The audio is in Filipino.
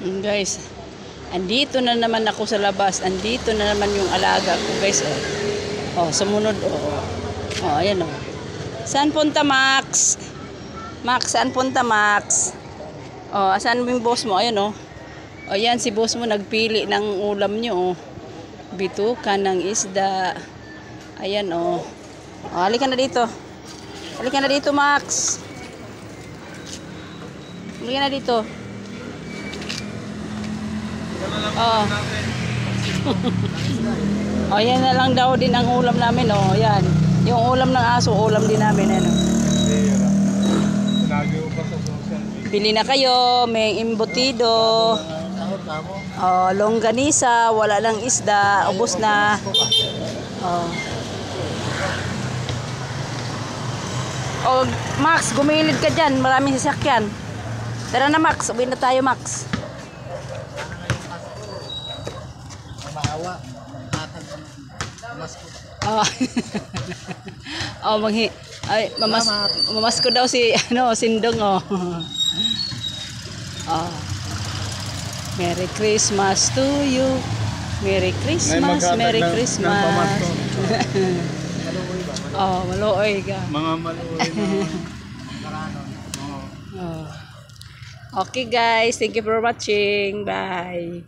Guys, andito na naman ako sa labas. Andito na naman yung alaga ko, guys. Oh, sumunod. Oh, ayan oh. Saan punta, Max? Max, saan punta, Max? Oh, asan yung boss mo? Ayan oh. O yan, si boss mo nagpili ng ulam nyo. Oh. Bituka ng isda. Ayan oh. Oh, halika na dito. Halika na dito, Max. Halika na dito. Oh. Oh, yan na lang daw din ang ulam namin, oh. Yan. Yung ulam ng aso, ulam din namin, ano. Bili na kayo, may imbutido. Oh, longganisa, wala lang isda, ubos na. Oh. Oh, Max, gumilid ka dyan, maraming sasakyan. Tara na, Max, uwi na tayo, Max. Maawa. Oh. Oh, mamasko daw si Sindong oh. Oh. Merry Christmas to you. Merry Christmas, Merry Christmas. Oh, maluoy ka. Mga maluoy na karano. Oh. Okay guys, thank you for watching. Bye.